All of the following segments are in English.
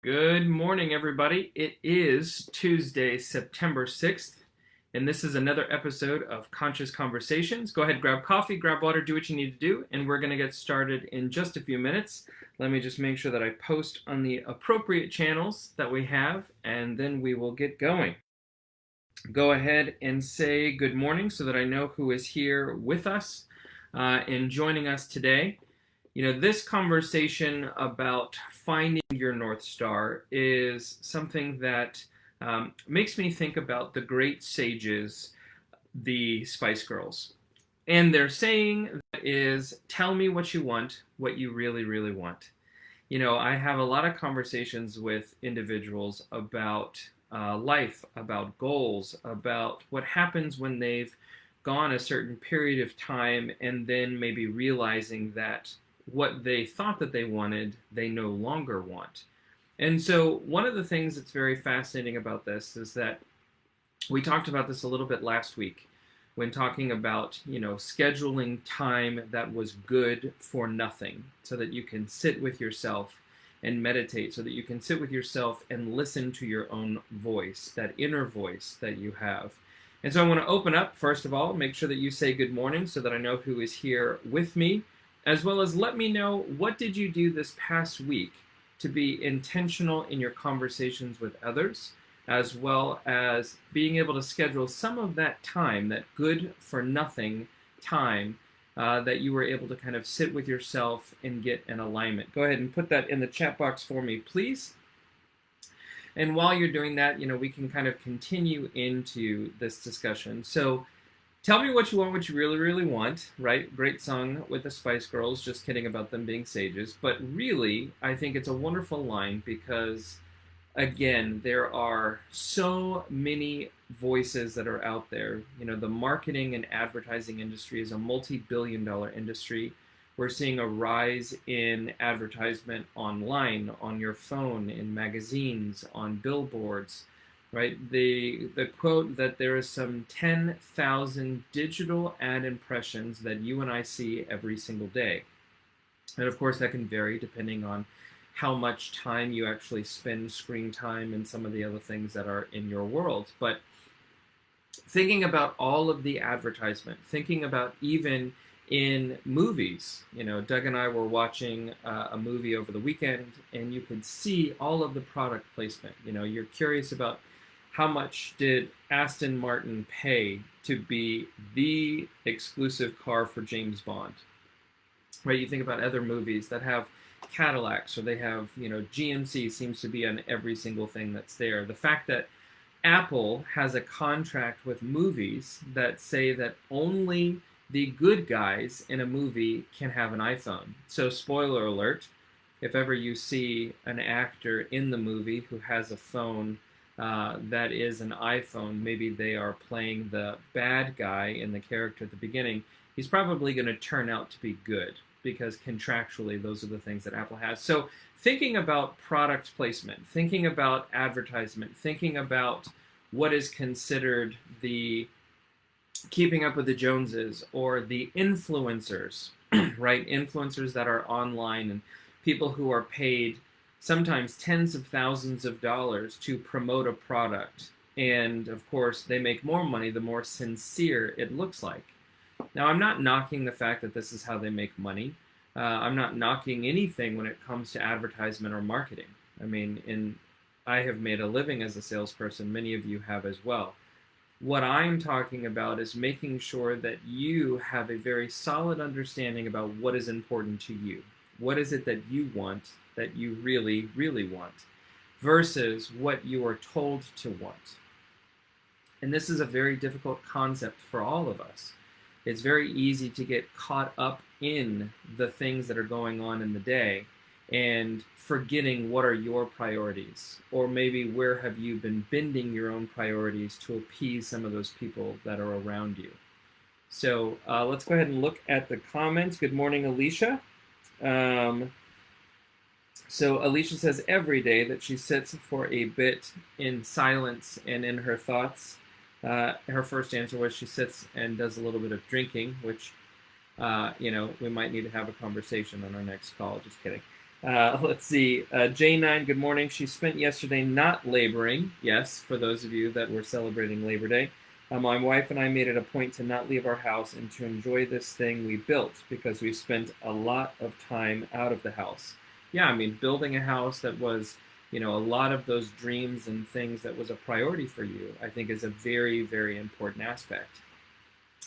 Good morning, everybody. It is Tuesday, September 6th, and this is another episode of Conscious Conversations. Go ahead, grab coffee, grab water, do what you need to do, and we're going to get started in just a few minutes. Let me just make sure that I post on the appropriate channels that we have, and then we will get going. Go ahead and say good morning so that I know who is here with us and joining us today. This conversation about finding your North Star is something that makes me think about the great sages, the Spice Girls. And their saying is, tell me what you want, what you really, really want. I have a lot of conversations with individuals about life, about goals, about what happens when they've gone a certain period of time and then maybe realizing that what they thought that they wanted, they no longer want. And so one of the things that's very fascinating about this is that we talked about this a little bit last week when talking about, scheduling time that was good for nothing so that you can sit with yourself and meditate, so that you can sit with yourself and listen to your own voice, that inner voice that you have. And so I want to open up, first of all, make sure that you say good morning so that I know who is here with me, as well as let me know, what did you do this past week to be intentional in your conversations with others, as well as being able to schedule some of that time, that good for nothing time, that you were able to kind of sit with yourself and get an alignment. Go ahead and put that in the chat box for me, please. And while you're doing that, we can kind of continue into this discussion. So tell me what you want, what you really, really want, right? Great song with the Spice Girls, just kidding about them being sages. But really, I think it's a wonderful line because, again, there are so many voices that are out there. The marketing and advertising industry is a multi-billion-dollar industry. We're seeing a rise in advertisement online, on your phone, in magazines, on billboards, right? The quote that there is some 10,000 digital ad impressions that you and I see every single day. And of course, that can vary depending on how much time you actually spend screen time and some of the other things that are in your world. But thinking about all of the advertisement, thinking about even in movies, Doug and I were watching a movie over the weekend, and you could see all of the product placement. You're curious about how much did Aston Martin pay to be the exclusive car for James Bond, right? You think about other movies that have Cadillacs, or they have, GMC seems to be on every single thing that's there. The fact that Apple has a contract with movies that say that only the good guys in a movie can have an iPhone. So spoiler alert, if ever you see an actor in the movie who has a phone that is an iPhone, maybe they are playing the bad guy in the character at the beginning, he's probably going to turn out to be good, because contractually those are the things that Apple has. So thinking about product placement, thinking about advertisement, thinking about what is considered the keeping up with the Joneses, or the influencers, right? Influencers that are online, and people who are paid sometimes tens of thousands of dollars to promote a product. And of course, they make more money the more sincere it looks like. Now, I'm not knocking the fact that this is how they make money. I'm not knocking anything when it comes to advertisement or marketing. I mean, I have made a living as a salesperson. Many of you have as well. What I'm talking about is making sure that you have a very solid understanding about what is important to you. What is it that you want, that you really, really want, versus what you are told to want. And this is a very difficult concept for all of us. It's very easy to get caught up in the things that are going on in the day and forgetting what are your priorities, or maybe where have you been bending your own priorities to appease some of those people that are around you. So let's go ahead and look at the comments. Good morning, Alicia. So Alicia says every day that she sits for a bit in silence and in her thoughts. Her first answer was she sits and does a little bit of drinking, which, we might need to have a conversation on our next call. Just kidding. Let's see. J9, good morning. She spent yesterday not laboring. Yes, for those of you that were celebrating Labor Day. My wife and I made it a point to not leave our house and to enjoy this thing we built because we spent a lot of time out of the house. Yeah, I mean, building a house that was, a lot of those dreams and things that was a priority for you, I think is a very, very important aspect.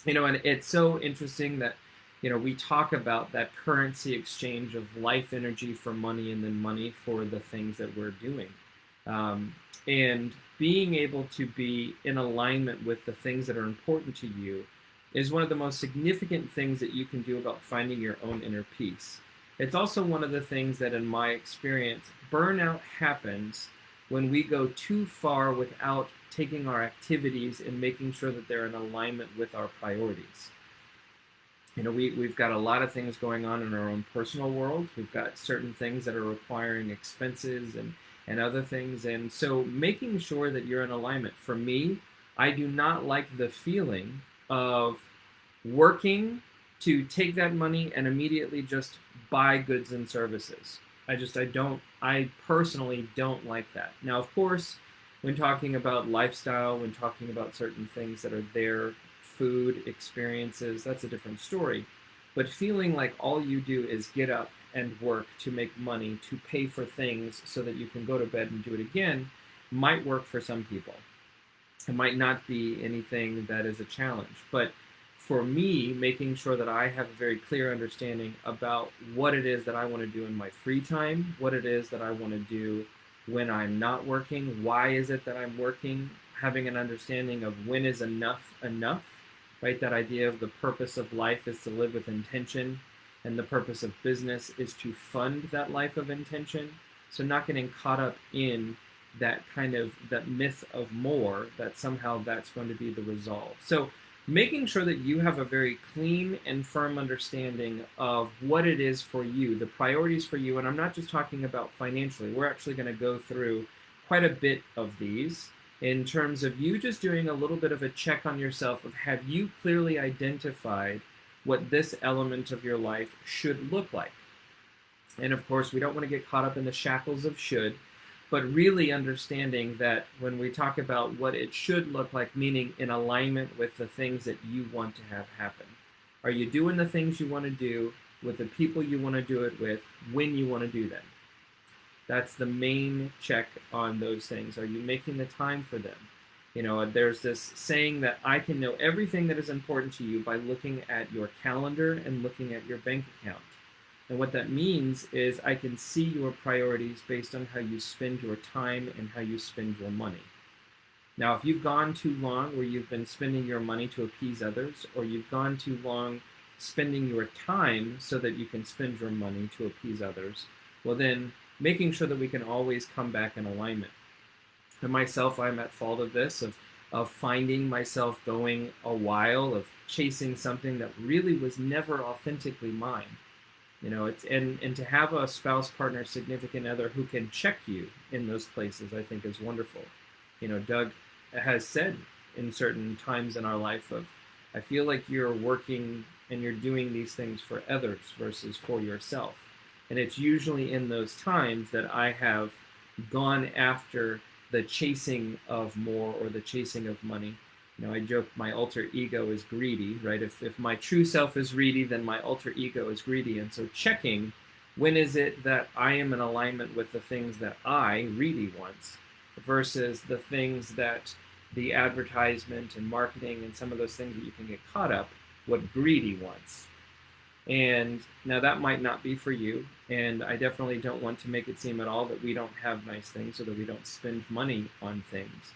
And it's so interesting that we talk about that currency exchange of life energy for money and then money for the things that we're doing. And being able to be in alignment with the things that are important to you is one of the most significant things that you can do about finding your own inner peace. It's also one of the things that, in my experience, burnout happens when we go too far without taking our activities and making sure that they're in alignment with our priorities. We've got a lot of things going on in our own personal world. We've got certain things that are requiring expenses and other things. And so making sure that you're in alignment. For me, I do not like the feeling of working to take that money and immediately just buy goods and services. I personally don't like that. Now, of course, when talking about lifestyle, when talking about certain things that are there, food, experiences, that's a different story. But feeling like all you do is get up and work to make money, to pay for things so that you can go to bed and do it again, might work for some people. It might not be anything that is a challenge. But for me, making sure that I have a very clear understanding about what it is that I want to do in my free time, what it is that I want to do when I'm not working, why is it that I'm working, having an understanding of when is enough, right? That idea of the purpose of life is to live with intention, and the purpose of business is to fund that life of intention. So not getting caught up in that myth of more, that somehow that's going to be the result. So making sure that you have a very clean and firm understanding of what it is for you, the priorities for you. And I'm not just talking about financially. We're actually going to go through quite a bit of these in terms of you just doing a little bit of a check on yourself of, have you clearly identified what this element of your life should look like? And of course, we don't want to get caught up in the shackles of should, but really understanding that when we talk about what it should look like, meaning in alignment with the things that you want to have happen. Are you doing the things you want to do with the people you want to do it with when you want to do them? That's the main check on those things. Are you making the time for them? There's this saying that I can know everything that is important to you by looking at your calendar and looking at your bank account. And what that means is I can see your priorities based on how you spend your time and how you spend your money. Now, if you've gone too long where you've been spending your money to appease others, or you've gone too long spending your time so that you can spend your money to appease others, well then, making sure that we can always come back in alignment. And myself, I'm at fault of this, of finding myself going a while, of chasing something that really was never authentically mine. It's and to have a spouse, partner, significant other who can check you in those places, I think is wonderful. Doug has said in certain times in our life of, I feel like you're working and you're doing these things for others versus for yourself. And it's usually in those times that I have gone after the chasing of more or the chasing of money. I joke my alter ego is greedy, right? If my true self is greedy, then my alter ego is greedy. And so checking, when is it that I am in alignment with the things that I really want versus the things that the advertisement and marketing and some of those things that you can get caught up, what greedy wants. And now that might not be for you, and I definitely don't want to make it seem at all that we don't have nice things or that we don't spend money on things.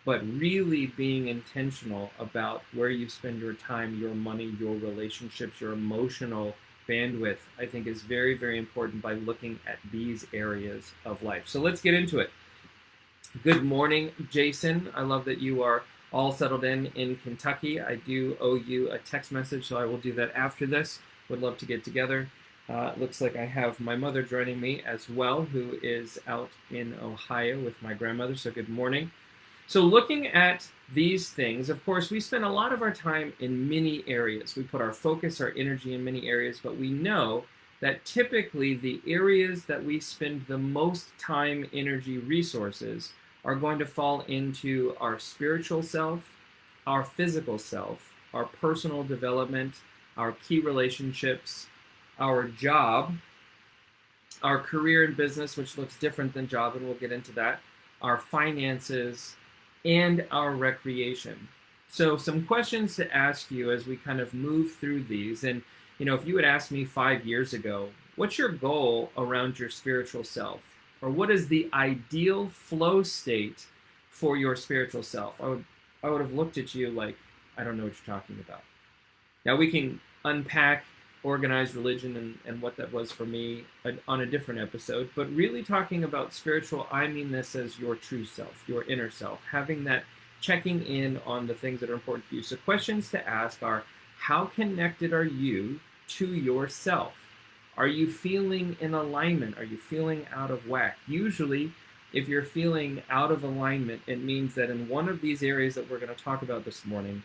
But really being intentional about where you spend your time, your money, your relationships, your emotional bandwidth, I think is very, very important by looking at these areas of life. So let's get into it. Good morning, Jason. I love that you are all settled in Kentucky. I do owe you a text message, so I will do that after this. Would love to get together. It looks like I have my mother joining me as well, who is out in Ohio with my grandmother, so good morning. So looking at these things, of course, we spend a lot of our time in many areas. We put our focus, our energy in many areas, but we know that typically the areas that we spend the most time, energy, resources are going to fall into our spiritual self, our physical self, our personal development, our key relationships, our job, our career and business, which looks different than job, and we'll get into that, our finances, and our recreation. So some questions to ask you as we kind of move through these. And, if you had asked me 5 years ago, what's your goal around your spiritual self? Or what is the ideal flow state for your spiritual self? I would have looked at you like, I don't know what you're talking about. Now we can unpack organized religion and what that was for me on a different episode, but really talking about spiritual, I mean this as your true self, your inner self, having that checking in on the things that are important to you. So questions to ask are, how connected are you to yourself? Are you feeling in alignment? Are you feeling out of whack? Usually, if you're feeling out of alignment, it means that in one of these areas that we're going to talk about this morning,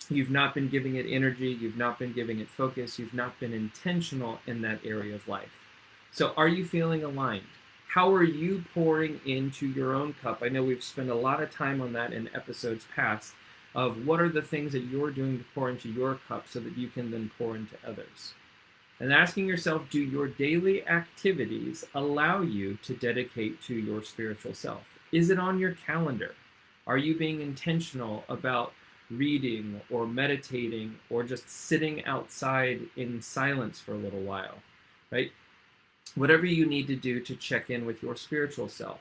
you've not been giving it energy, you've not been giving it focus, you've not been intentional in that area of life. So are you feeling aligned? How are you pouring into your own cup? I know we've spent a lot of time on that in episodes past of what are the things that you're doing to pour into your cup so that you can then pour into others. And asking yourself, do your daily activities allow you to dedicate to your spiritual self? Is it on your calendar? Are you being intentional about reading or meditating or just sitting outside in silence for a little while, right? Whatever you need to do to check in with your spiritual self.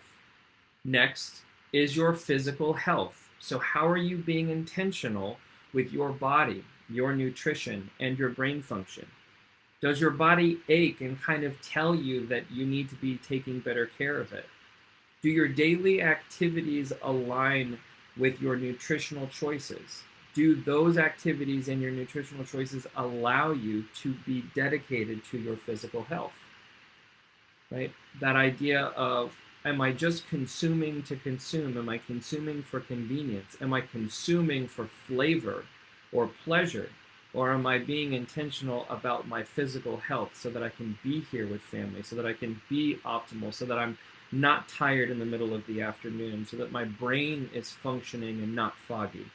Next is your physical health. So how are you being intentional with your body, your nutrition, and your brain function? Does your body ache and kind of tell you that you need to be taking better care of it? Do your daily activities align with your nutritional choices? Do those activities and your nutritional choices allow you to be dedicated to your physical health? Right? That idea of, am I just consuming to consume? Am I consuming for convenience? Am I consuming for flavor or pleasure? Or am I being intentional about my physical health so that I can be here with family, so that I can be optimal, so that I'm not tired in the middle of the afternoon, so that my brain is functioning and not foggy,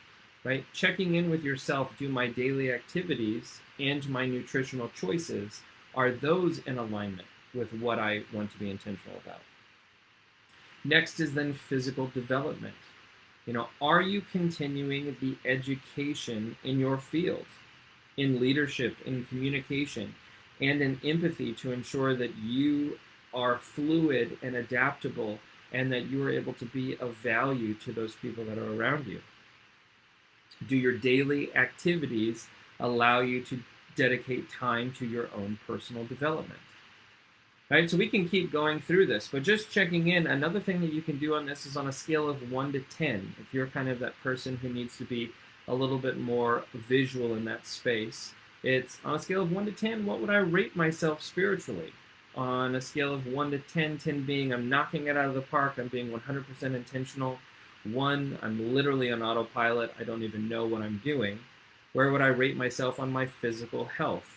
right? Checking in with yourself, do my daily activities and my nutritional choices, are those in alignment with what I want to be intentional about? Next is then physical development. Are you continuing the education in your field, in leadership, in communication, and in empathy to ensure that you are fluid and adaptable and that you are able to be of value to those people that are around you? Do your daily activities allow you to dedicate time to your own personal development? Right, so we can keep going through this, but just checking in, another thing that you can do on this is on a scale of 1 to 10. If you're kind of that person who needs to be a little bit more visual in that space, it's on a scale of 1 to 10, what would I rate myself spiritually? On a scale of 1 to 10, 10 being I'm knocking it out of the park, I'm being 100% intentional. 1, I'm literally on autopilot, I don't even know what I'm doing. Where would I rate myself on my physical health?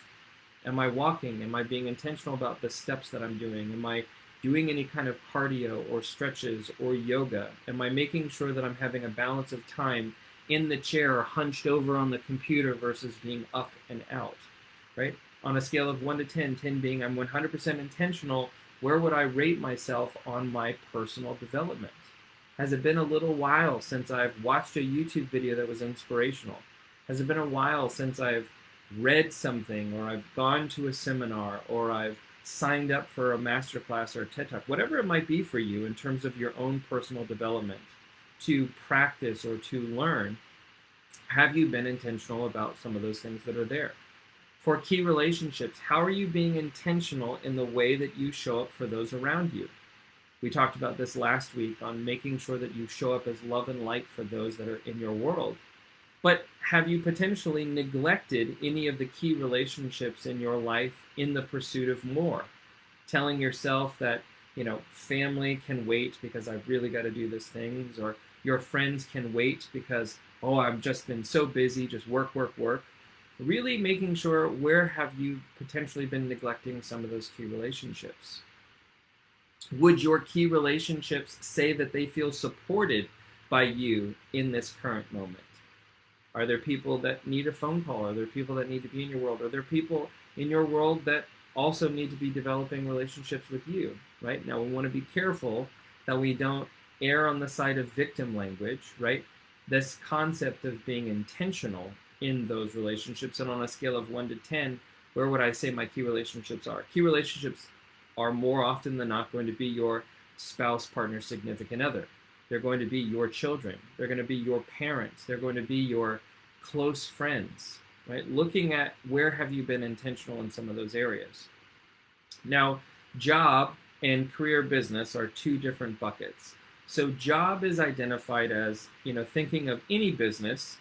Am I walking? Am I being intentional about the steps that I'm doing? Am I doing any kind of cardio or stretches or yoga? Am I making sure that I'm having a balance of time in the chair or hunched over on the computer versus being up and out, right? On a scale of 1 to 10, 10 being I'm 100% intentional, where would I rate myself on my personal development? Has it been a little while since I've watched a YouTube video that was inspirational? Has it been a while since I've read something, or I've gone to a seminar, or I've signed up for a masterclass or a TED Talk, whatever it might be for you in terms of your own personal development, to practice or to learn? Have you been intentional about some of those things that are there? For key relationships, how are you being intentional in the way that you show up for those around you? We talked about this last week on making sure that you show up as love and light for those that are in your world. But have you potentially neglected any of the key relationships in your life in the pursuit of more? Telling yourself that, family can wait because I've really got to do these things, or your friends can wait because, I've just been so busy, just work, work, work. really making sure where have you potentially been neglecting some of those key relationships. Would your key relationships say that they feel supported by you in this current moment? Are there people that need a phone call? Are there people that need to be in your world? Are there people in your world that also need to be developing relationships with you? Right? Now, we want to be careful that we don't err on the side of victim language, right? This concept of being intentional in those relationships, and on a scale of 1 to 10, where would I say my key relationships are? Key relationships are more often than not going to be your spouse, partner, significant other. They're going to be your children. They're going to be your parents. They're going to be your close friends, right? Looking at where have you been intentional in some of those areas. Now, job and career business are two different buckets. So job is identified as, thinking of any business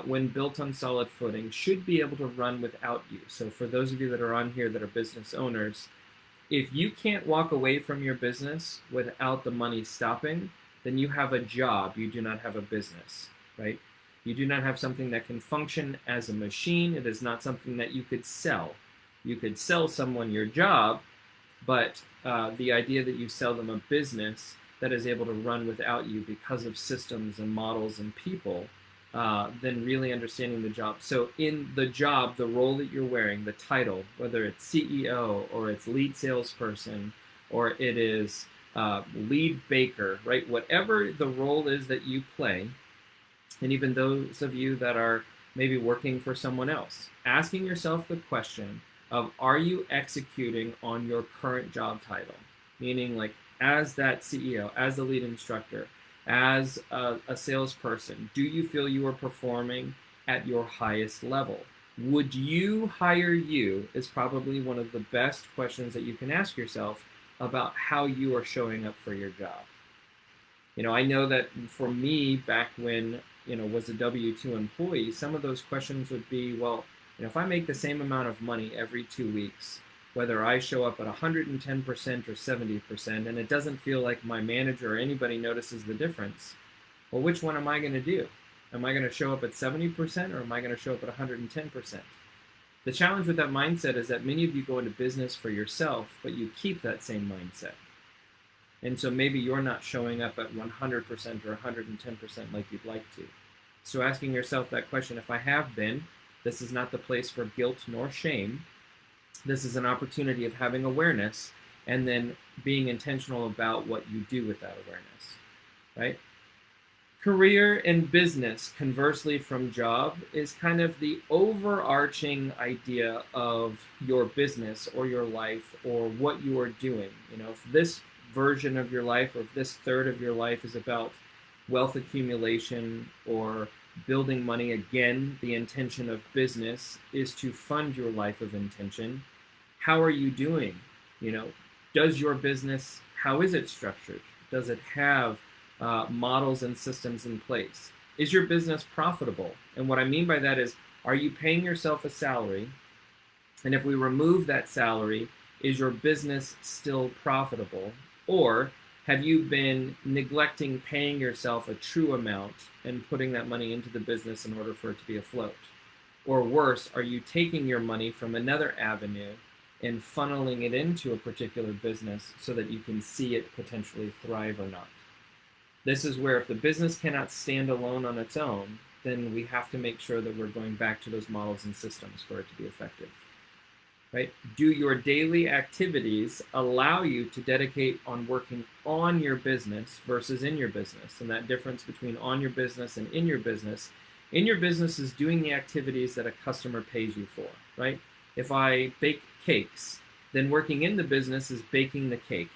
when built on solid footing should be able to run without you. So for those of you that are on here that are business owners, if you can't walk away from your business without the money stopping, then you have a job. You do not have a business, right? You do not have something that can function as a machine. It is not something that you could sell. You could sell someone your job, but the idea that you sell them a business that is able to run without you because of systems and models and people, then really understanding the job. So in the job, the role that you're wearing, the title, whether it's CEO or it's lead salesperson or it is lead baker, right? Whatever the role is that you play, and even those of you that are maybe working for someone else, asking yourself the question of, are you executing on your current job title? Meaning, like, as that CEO, as the lead instructor, as a salesperson, do you feel you are performing at your highest level? Would you hire you is probably one of the best questions that you can ask yourself about how you are showing up for your job. I know that for me, back when, was a W-2 employee, some of those questions would be, well, if I make the same amount of money every 2 weeks, whether I show up at 110% or 70%, and it doesn't feel like my manager or anybody notices the difference, well, which one am I going to do? Am I going to show up at 70% or am I going to show up at 110%? The challenge with that mindset is that many of you go into business for yourself, but you keep that same mindset. And so maybe you're not showing up at 100% or 110% like you'd like to. So asking yourself that question, if I have been, this is not the place for guilt nor shame. This is an opportunity of having awareness and then being intentional about what you do with that awareness, right? Career and business, conversely from job, is kind of the overarching idea of your business or your life or what you are doing. If this version of your life or if this third of your life is about wealth accumulation or building money, again, the intention of business is to fund your life of intention. How are you doing? Does your business, how is it structured? Does it have models and systems in place? Is your business profitable? And what I mean by that is, are you paying yourself a salary? And if we remove that salary, is your business still profitable? Or have you been neglecting paying yourself a true amount and putting that money into the business in order for it to be afloat? Or worse, are you taking your money from another avenue and funneling it into a particular business so that you can see it potentially thrive or not? This is where if the business cannot stand alone on its own, then we have to make sure that we're going back to those models and systems for it to be effective. Right? Do your daily activities allow you to dedicate on working on your business versus in your business? And that difference between on your business and in your business is doing the activities that a customer pays you for, right? If I bake cakes, then working in the business is baking the cake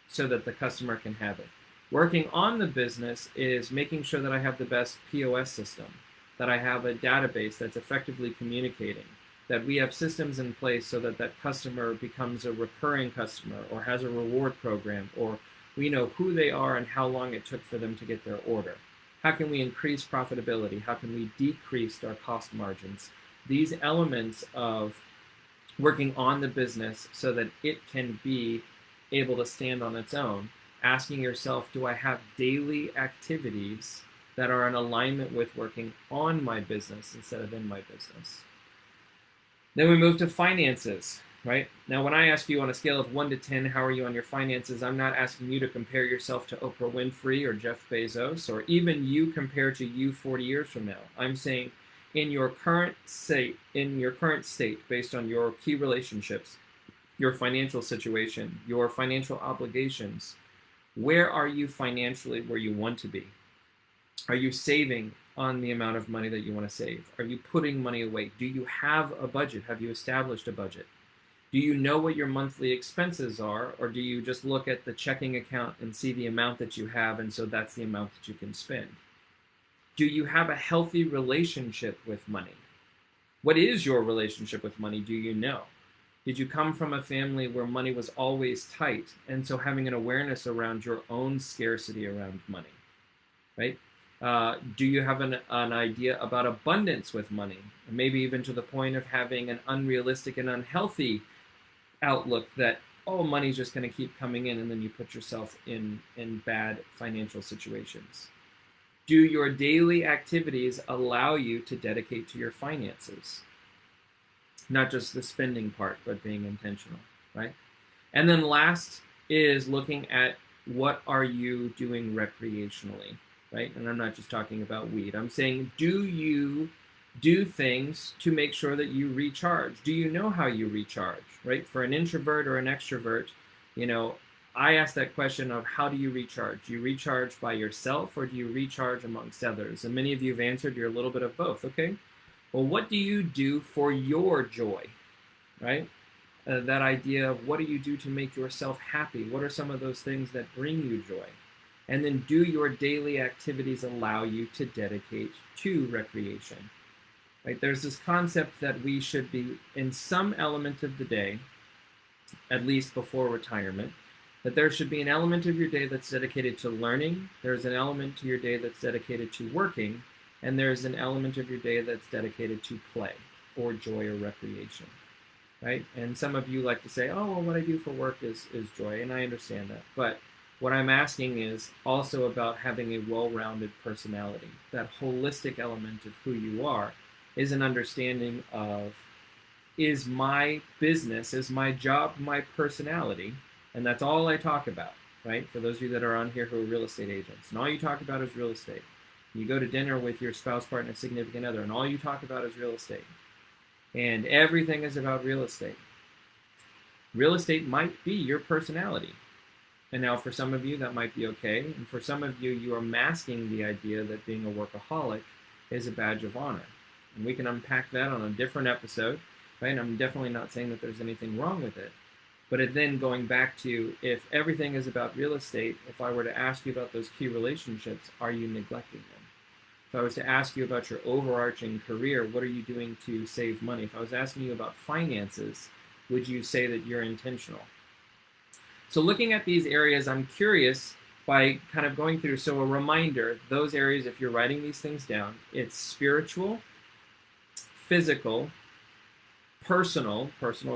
so that the customer can have it. Working on the business is making sure that I have the best POS system, that I have a database that's effectively communicating, that we have systems in place so that that customer becomes a recurring customer or has a reward program, or we know who they are and how long it took for them to get their order. How can we increase profitability? How can we decrease our cost margins? These elements of working on the business so that it can be able to stand on its own, asking yourself, do I have daily activities that are in alignment with working on my business instead of in my business? Then we move to finances, right? Now, when I ask you on a scale of 1 to 10, how are you on your finances, I'm not asking you to compare yourself to Oprah Winfrey or Jeff Bezos, or even you compare to you 40 years from now. I'm saying in your current state, based on your key relationships, your financial situation, your financial obligations, where are you financially where you want to be? Are you saving on the amount of money that you want to save? Are you putting money away? Do you have a budget? Have you established a budget? Do you know what your monthly expenses are, or do you just look at the checking account and see the amount that you have, and so that's the amount that you can spend? Do you have a healthy relationship with money? What is your relationship with money? Do you know? Did you come from a family where money was always tight, and so having an awareness around your own scarcity around money, right? Do you have an idea about abundance with money? Maybe even to the point of having an unrealistic and unhealthy outlook that, oh, money's just going to keep coming in, and then you put yourself in bad financial situations. Do your daily activities allow you to dedicate to your finances? Not just the spending part, but being intentional, right? And then last is looking at what are you doing recreationally, right? And I'm not just talking about weed. I'm saying, do you do things to make sure that you recharge? Do you know how you recharge, right? For an introvert or an extrovert, I ask that question of how do you recharge? Do you recharge by yourself or do you recharge amongst others? And many of you have answered you're a little bit of both, okay? Well, what do you do for your joy, right? That idea of what do you do to make yourself happy? What are some of those things that bring you joy? And then do your daily activities allow you to dedicate to recreation? Right? There's this concept that we should be in some element of the day, at least before retirement, that there should be an element of your day that's dedicated to learning, there's an element to your day that's dedicated to working, and there's an element of your day that's dedicated to play or joy or recreation, right? And some of you like to say, oh, well, what I do for work is joy, and I understand that. But what I'm asking is also about having a well-rounded personality. That holistic element of who you are is an understanding of, is my business, is my job, my personality, and that's all I talk about, right? For those of you that are on here who are real estate agents, and all you talk about is real estate. You go to dinner with your spouse, partner, significant other, and all you talk about is real estate. And everything is about real estate. Real estate might be your personality. And now for some of you, that might be okay. And for some of you, you are masking the idea that being a workaholic is a badge of honor. And we can unpack that on a different episode, right? And I'm definitely not saying that there's anything wrong with it. But then going back to, if everything is about real estate, if I were to ask you about those key relationships, are you neglecting them? If I was to ask you about your overarching career, what are you doing to save money? If I was asking you about finances, would you say that you're intentional? So looking at these areas, I'm curious by kind of going through, so a reminder, those areas, if you're writing these things down, it's spiritual, physical, personal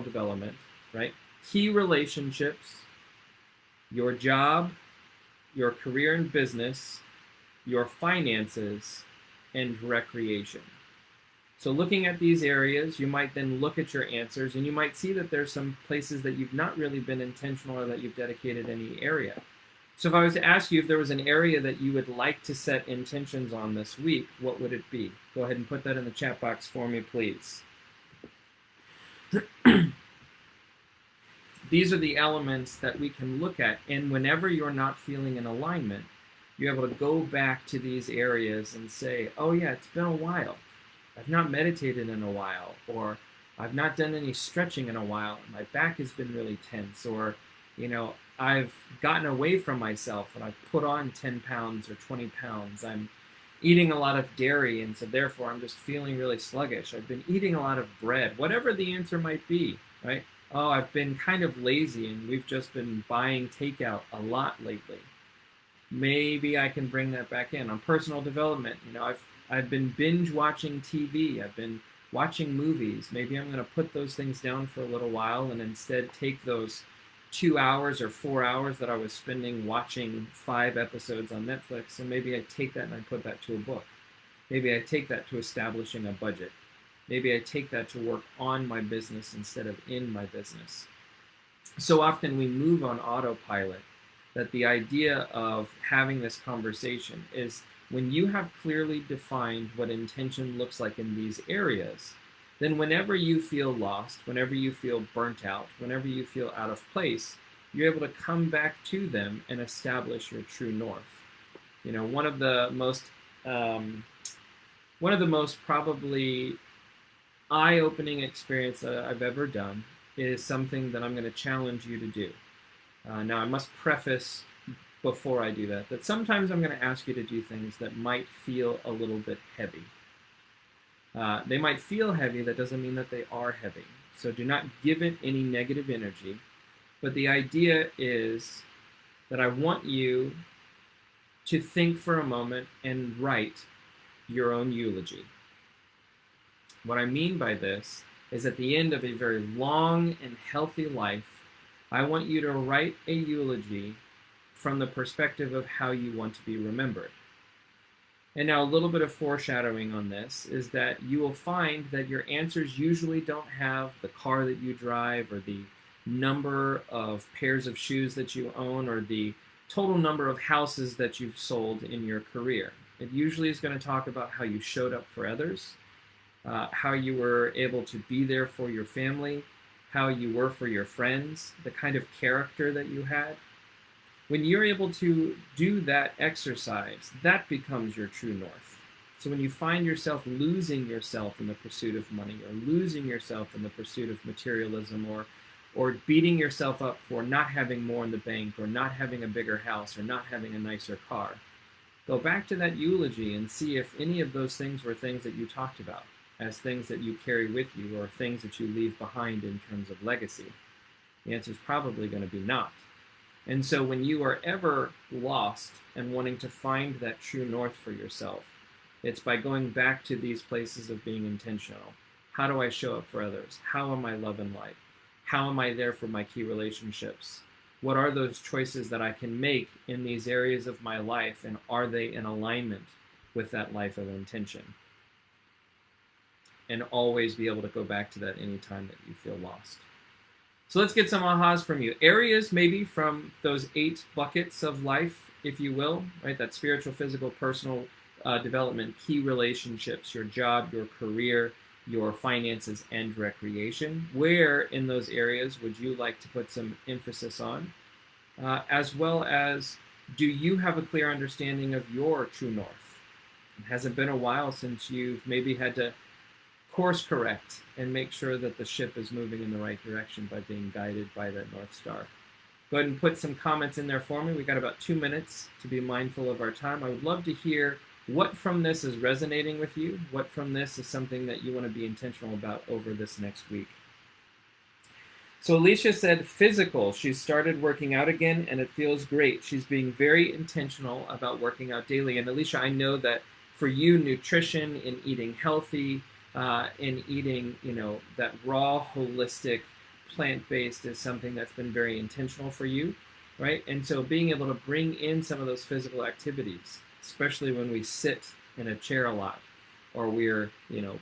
development, right? Key relationships, your job, your career and business, your finances, and recreation. So looking at these areas, you might then look at your answers and you might see that there's some places that you've not really been intentional or that you've dedicated any area. So if I was to ask you if there was an area that you would like to set intentions on this week, what would it be? Go ahead and put that in the chat box for me, please. These are the elements that we can look at, and whenever you're not feeling in alignment, you're able to go back to these areas and say, oh yeah, it's been a while. I've not meditated in a while, or I've not done any stretching in a while. My back has been really tense, or, I've gotten away from myself and I've put on 10 pounds or 20 pounds. I'm eating a lot of dairy, and so therefore I'm just feeling really sluggish. I've been eating a lot of bread, whatever the answer might be, right? Oh, I've been kind of lazy and we've just been buying takeout a lot lately. Maybe I can bring that back in. On personal development, I've been binge watching TV. I've been watching movies. Maybe I'm going to put those things down for a little while and instead take those 2 hours or 4 hours that I was spending watching 5 episodes on Netflix, and maybe I take that and I put that to a book. Maybe I take that to establishing a budget. maybe I take that to work on my business instead of in my business. So often we move on autopilot, that the idea of having this conversation is when you have clearly defined what intention looks like in these areas, then whenever you feel lost, whenever you feel burnt out, whenever you feel out of place, you're able to come back to them and establish your true north. You know, one of the most probably eye-opening experience that I've ever done is something that I'm going to challenge you to do. Now, I must preface before I do that sometimes I'm going to ask you to do things that might feel a little bit heavy. They might feel heavy, that doesn't mean that they are heavy. So do not give it any negative energy. But the idea is that I want you to think for a moment and write your own eulogy. What I mean by this is at the end of a very long and healthy life, I want you to write a eulogy from the perspective of how you want to be remembered. And now a little bit of foreshadowing on this is that you will find that your answers usually don't have the car that you drive or the number of pairs of shoes that you own or the total number of houses that you've sold in your career. It usually is going to talk about how you showed up for others, how you were able to be there for your family, how you were for your friends, the kind of character that you had. When you're able to do that exercise, that becomes your true north. So when you find yourself losing yourself in the pursuit of money or losing yourself in the pursuit of materialism or beating yourself up for not having more in the bank or not having a bigger house or not having a nicer car, go back to that eulogy and see if any of those things were things that you talked about as things that you carry with you or things that you leave behind in terms of legacy. The answer is probably going to be not. And so when you are ever lost and wanting to find that true north for yourself, it's by going back to these places of being intentional. How do I show up for others? How am I love and light? How am I there for my key relationships? What are those choices that I can make in these areas of my life, and are they in alignment with that life of intention? And always be able to go back to that anytime that you feel lost. So let's get some ahas from you. Areas maybe from those 8 buckets of life, if you will, right? That spiritual, physical, personal development, key relationships, your job, your career, your finances, and recreation. Where in those areas would you like to put some emphasis on? As well as, do you have a clear understanding of your true north? It hasn't been a while since you've maybe had to course correct and make sure that the ship is moving in the right direction by being guided by that North Star. Go ahead and put some comments in there for me. We got about 2 minutes to be mindful of our time. I would love to hear what from this is resonating with you, what from this is something that you want to be intentional about over this next week. So Alicia said physical. She's started working out again and it feels great. She's being very intentional about working out daily. And Alicia, I know that for you, nutrition and eating healthy, in eating, that raw, holistic, plant-based is something that's been very intentional for you, right? And so being able to bring in some of those physical activities, especially when we sit in a chair a lot, or we're,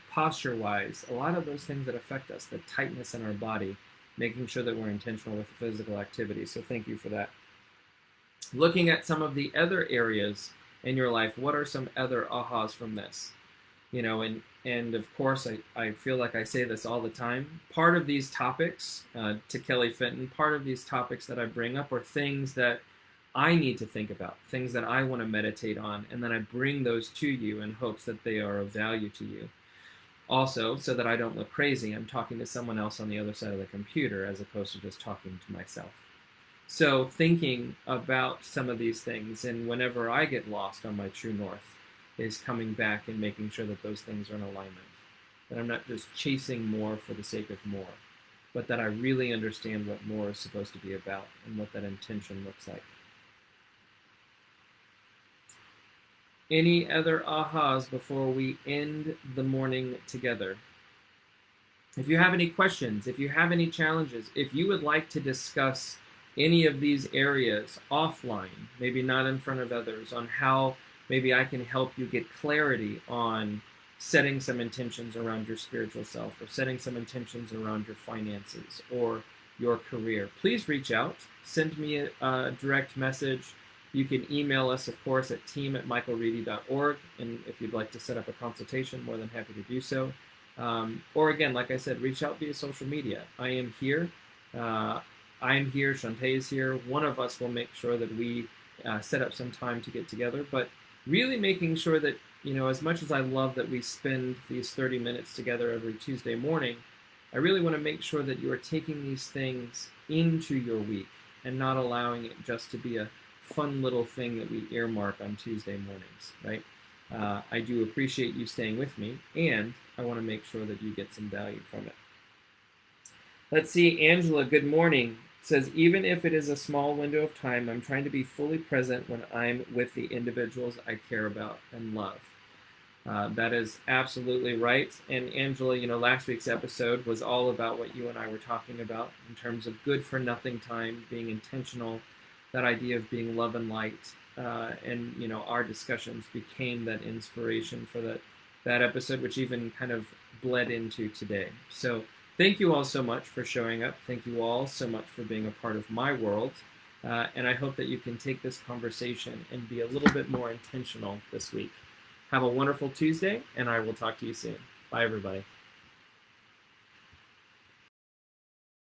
posture-wise, a lot of those things that affect us, the tightness in our body, making sure that we're intentional with physical activity. So thank you for that. Looking at some of the other areas in your life, what are some other ahas from this? And of course, I feel like I say this all the time. Part of these topics, to Kelly Fenton, part of these topics that I bring up are things that I need to think about, things that I want to meditate on, and then I bring those to you in hopes that they are of value to you. Also, so that I don't look crazy, I'm talking to someone else on the other side of the computer as opposed to just talking to myself. So thinking about some of these things, and whenever I get lost on my true north, is coming back and making sure that those things are in alignment. That I'm not just chasing more for the sake of more, but that I really understand what more is supposed to be about and what that intention looks like. Any other ahas before we end the morning together? If you have any questions, if you have any challenges, if you would like to discuss any of these areas offline, maybe not in front of others, on how maybe I can help you get clarity on setting some intentions around your spiritual self, or setting some intentions around your finances or your career, please reach out. Send me a direct message. You can email us, of course, at team@michaelreedy.org. And if you'd like to set up a consultation, more than happy to do so. Or again, like I said, reach out via social media. I am here. I'm here. Shantae is here. One of us will make sure that we set up some time to get together. But really making sure that, as much as I love that we spend these 30 minutes together every Tuesday morning, I really want to make sure that you are taking these things into your week and not allowing it just to be a fun little thing that we earmark on Tuesday mornings, right? I do appreciate you staying with me, and I want to make sure that you get some value from it. Let's see, Angela, good morning. Says, even if it is a small window of time, I'm trying to be fully present when I'm with the individuals I care about and love. That is absolutely right. And Angela, last week's episode was all about what you and I were talking about in terms of good for nothing time, being intentional, that idea of being love and light. And our discussions became that inspiration for that episode, which even kind of bled into today. So thank you all so much for showing up. Thank you all so much for being a part of my world. And I hope that you can take this conversation and be a little bit more intentional this week. Have a wonderful Tuesday, and I will talk to you soon. Bye, everybody.